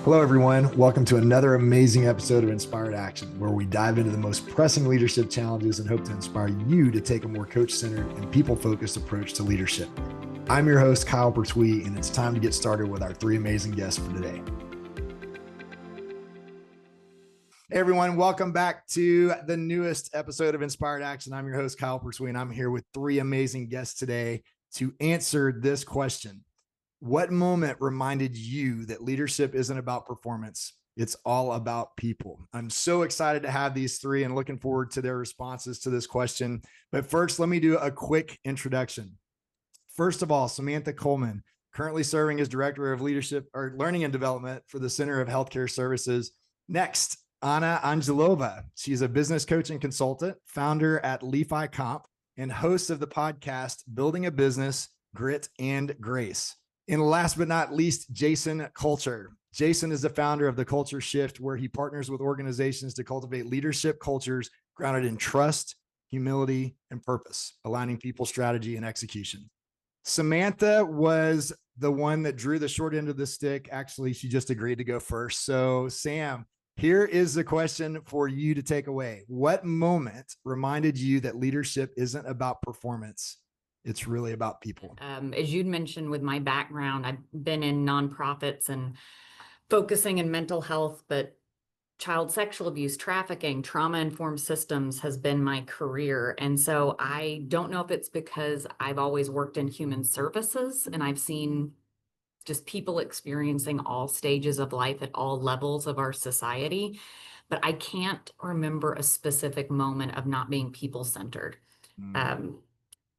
Hello, everyone. Welcome to another amazing episode of Inspired Action, where we dive into the most pressing leadership challenges and hope to inspire you to take a more coach-centered and people-focused approach to leadership. I'm your host, Kyle Pertuis, and it's time to get started with our three amazing guests for today. Hey, everyone. Welcome back to the newest episode of Inspired Action. I'm your host, Kyle Pertuis, and I'm here with three amazing guests today to answer this question. What moment reminded you that leadership isn't about performance? It's all about people. I'm so excited to have these three and looking forward to their responses to this question. But first, let me do a quick introduction. First of all, Samantha Coleman, currently serving as Director of Leadership or Learning and Development for the Center of Healthcare Services. Next, Anna Angelova. She's a business coach and consultant, founder at Leficomp, and host of the podcast, Building a Business, Grit and Grace. And last but not least, Jason Kulchar. Jason is the founder of the Kulchar Shift, where he partners with organizations to cultivate leadership cultures grounded in trust, humility, and purpose, aligning people, strategy, and execution. Samantha was the one that drew the short end of the stick. Actually, she just agreed to go first. So, Sam, here is the question for you to take away. What moment reminded you that leadership isn't about performance? It's really about people. As you'd mentioned, with my background, I've been in nonprofits and focusing in mental health, but child sexual abuse, trafficking, trauma-informed systems has been my career. And so I don't know if it's because I've always worked in human services and I've seen just people experiencing all stages of life at all levels of our society, but I can't remember a specific moment of not being people-centered.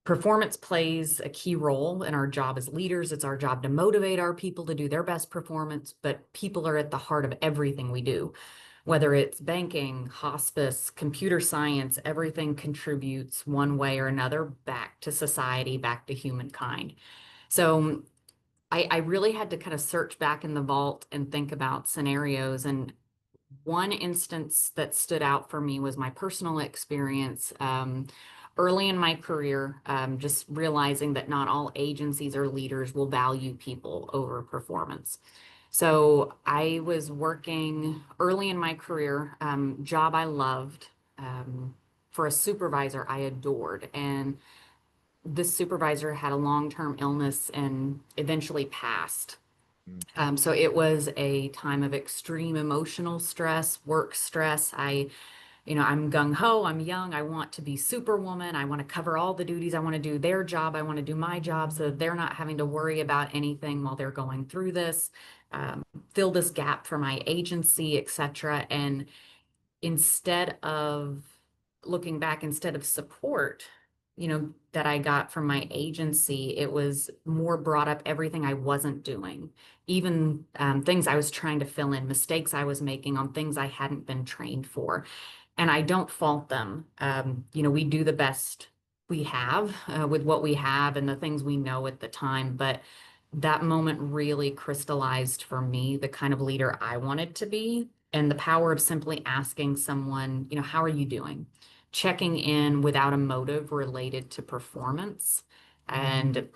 Performance plays a key role in our job as leaders. It's our job to motivate our people to do their best performance, but people are at the heart of everything we do. Whether it's banking, hospice, computer science, everything contributes one way or another back to society, back to humankind. So I really had to kind of search back in the vault and think about scenarios. And one instance that stood out for me was my personal experience early in my career, just realizing that not all agencies or leaders will value people over performance. So I was working early in my career, job I loved, for a supervisor I adored. And this supervisor had a long-term illness and eventually passed. So it was a time of extreme emotional stress, work stress. I'm gung ho, I'm young, I want to be superwoman, I want to cover all the duties, I want to do their job, I want to do my job so that they're not having to worry about anything while they're going through this, fill this gap for my agency, etc. And instead of looking back, instead of support, that I got from my agency, it was more brought up everything I wasn't doing, even things I was trying to fill in, mistakes I was making on things I hadn't been trained for. And I don't fault them. We do the best we have with what we have and the things we know at the time. But that moment really crystallized for me the kind of leader I wanted to be and the power of simply asking someone, how are you doing? Checking in without a motive related to performance. And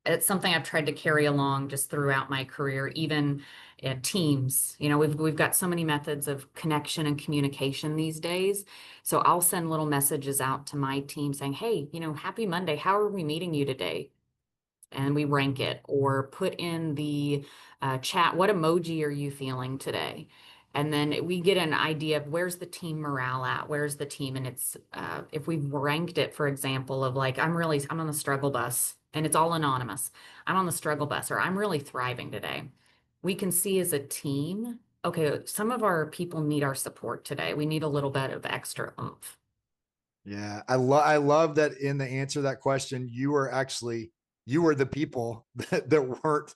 it's something I've tried to carry along just throughout my career, even in teams. We've got so many methods of connection and communication these days. So I'll send little messages out to my team saying, hey, happy Monday. How are we meeting you today? And we rank it, or put in the chat, what emoji are you feeling today? And then we get an idea of where's the team morale at, where's the team. And it's if we've ranked it, for example, of like, I'm on the struggle bus and it's all anonymous. I'm on the struggle bus, or I'm really thriving today. We can see as a team, okay, some of our people need our support today. We need a little bit of extra oomph. Yeah, I love that in the answer to that question, you were the people that weren't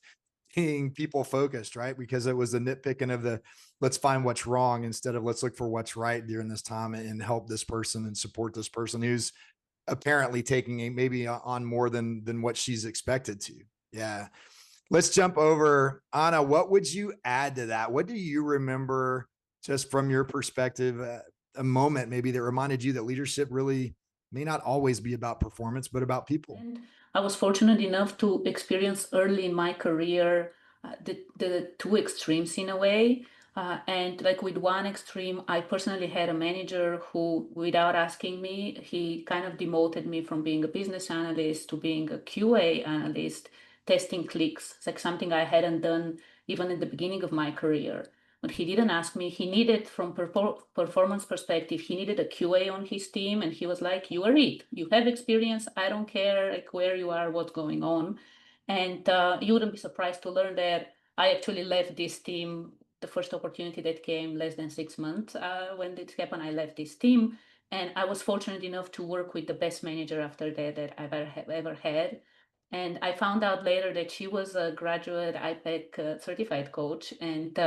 being people focused, right? Because it was the nitpicking of the let's find what's wrong instead of let's look for what's right during this time and help this person and support this person who's apparently taking maybe on more than what she's expected to. Yeah. Let's jump over. Anna, what would you add to that? What do you remember just from your perspective, a moment maybe that reminded you that leadership really may not always be about performance, but about people? And I was fortunate enough to experience early in my career the two extremes in a way. And like with one extreme, I personally had a manager who, without asking me, he kind of demoted me from being a business analyst to being a QA analyst, testing clicks. It's like something I hadn't done even in the beginning of my career. But he didn't ask me. He needed, from performance perspective, he needed a QA on his team, and he was like, "You are it. You have experience. I don't care like where you are, what's going on." And you wouldn't be surprised to learn that I actually left this team. The first opportunity that came less than 6 months when it happened, I left this team. And I was fortunate enough to work with the best manager after that I've ever had. And I found out later that she was a graduate IPEC certified coach. And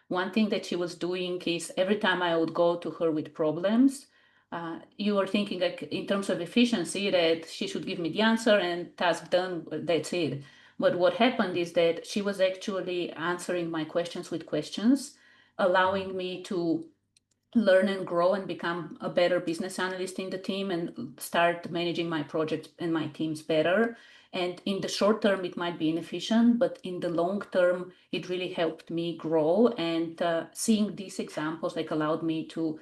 one thing that she was doing is every time I would go to her with problems, you were thinking like in terms of efficiency that she should give me the answer and task done, that's it. But what happened is that she was actually answering my questions with questions, allowing me to learn and grow and become a better business analyst in the team and start managing my projects and my teams better. And in the short term, it might be inefficient, but in the long term, it really helped me grow. And seeing these examples like allowed me to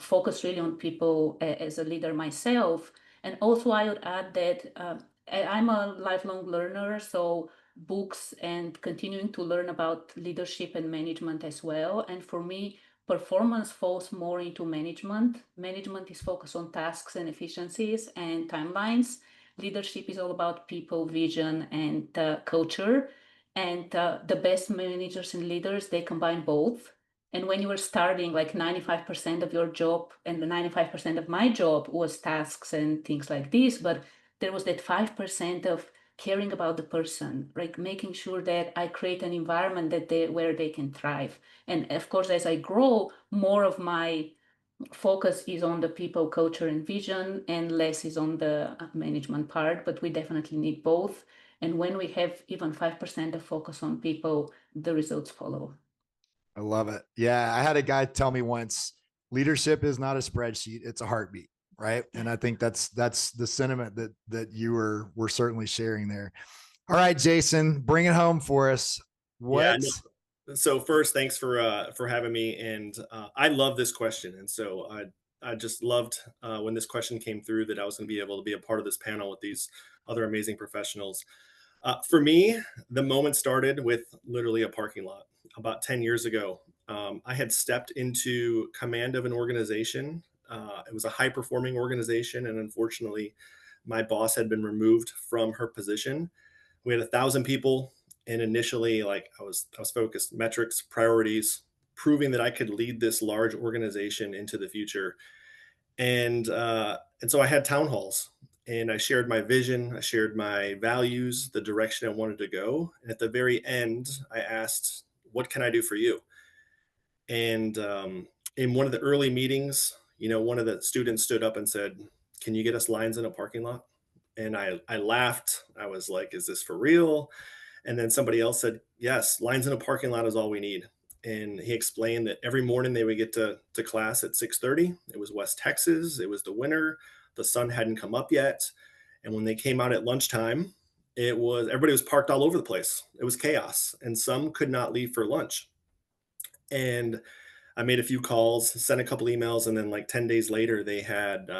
focus really on people as a leader myself. And also, I would add that I'm a lifelong learner, so books and continuing to learn about leadership and management as well. And for me, performance falls more into management. Management is focused on tasks and efficiencies and timelines. Leadership is all about people, vision, and culture. And the best managers and leaders, they combine both. And when you were starting, like 95% of your job and the 95% of my job was tasks and things like this, but there was that 5% of caring about the person, like making sure that I create an environment that where they can thrive. And of course, as I grow, more of my focus is on the people, culture, and vision, and less is on the management part. But we definitely need both. And when we have even 5% of focus on people, the results follow. I love it. Yeah. I had a guy tell me once, leadership is not a spreadsheet, it's a heartbeat. Right. And I think that's the sentiment that you were certainly sharing there. All right, Jason, bring it home for us. Yeah. What? So first, thanks for having me, and I love this question, and so I just loved when this question came through that I was going to be able to be a part of this panel with these other amazing professionals. For me, the moment started with literally a parking lot about 10 years ago. I had stepped into command of an organization. It was a high performing organization, and unfortunately, my boss had been removed from her position. We had 1,000 people, and initially, like I was focused metrics, priorities, proving that I could lead this large organization into the future. And so I had town halls, and I shared my vision, I shared my values, the direction I wanted to go. And at the very end, I asked, "What can I do for you?" And in one of the early meetings, one of the students stood up and said, "Can you get us lines in a parking lot?" And I laughed. I was like, "Is this for real?" And then somebody else said, "Yes, lines in a parking lot is all we need." And he explained that every morning they would get to class at 6:30. It was West Texas. It was the winter. The sun hadn't come up yet. And when they came out at lunchtime, it was everybody was parked all over the place. It was chaos. And some could not leave for lunch. And I made a few calls, sent a couple emails, and then like 10 days later, they had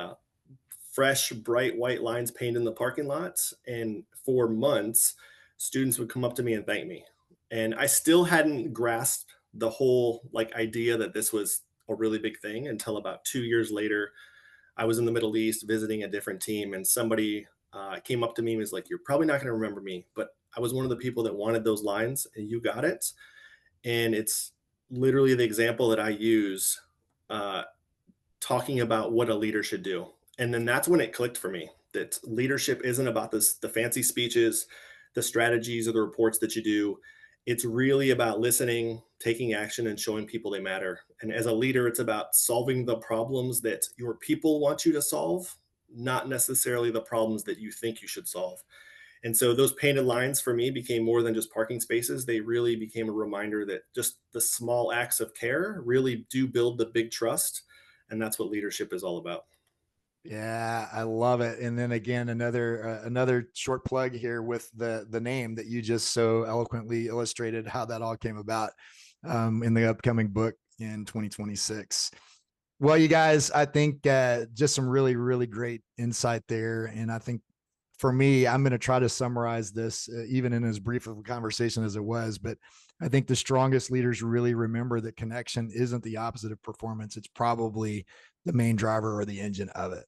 fresh, bright white lines painted in the parking lots. And for months, students would come up to me and thank me. And I still hadn't grasped the whole like idea that this was a really big thing until about 2 years later. I was in the Middle East visiting a different team, and somebody came up to me and was like, "You're probably not going to remember me, but I was one of the people that wanted those lines, and you got it." And it's literally the example that I use uh, talking about what a leader should do. And then that's when it clicked for me that leadership isn't about the fancy speeches, the strategies or the reports that you do. It's really about listening, taking action, and showing people they matter. And as a leader, it's about solving the problems that your people want you to solve, not necessarily the problems that you think you should solve. And so those painted lines for me became more than just parking spaces. They really became a reminder that just the small acts of care really do build the big trust. And that's what leadership is all about. Yeah, I love it. And then again, another short plug here with the name that you just so eloquently illustrated how that all came about in the upcoming book in 2026. Well, you guys, I think just some really, really great insight there. And I think for me, I'm going to try to summarize this, even in as brief of a conversation as it was. But I think the strongest leaders really remember that connection isn't the opposite of performance. It's probably the main driver or the engine of it.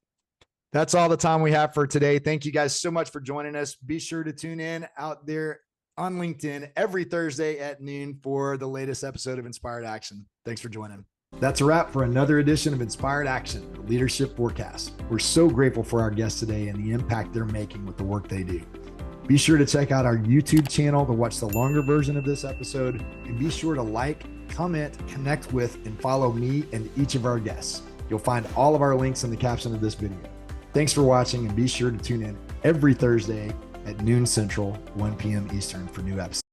That's all the time we have for today. Thank you guys so much for joining us. Be sure to tune in out there on LinkedIn every Thursday at noon for the latest episode of Inspired Action. Thanks for joining. That's a wrap for another edition of Inspired Action, the Leadership Forecast. We're so grateful for our guests today and the impact they're making with the work they do. Be sure to check out our YouTube channel to watch the longer version of this episode, and be sure to like, comment, connect with, and follow me and each of our guests. You'll find all of our links in the caption of this video. Thanks for watching, and be sure to tune in every Thursday at noon Central, 1 p.m. Eastern for new episodes.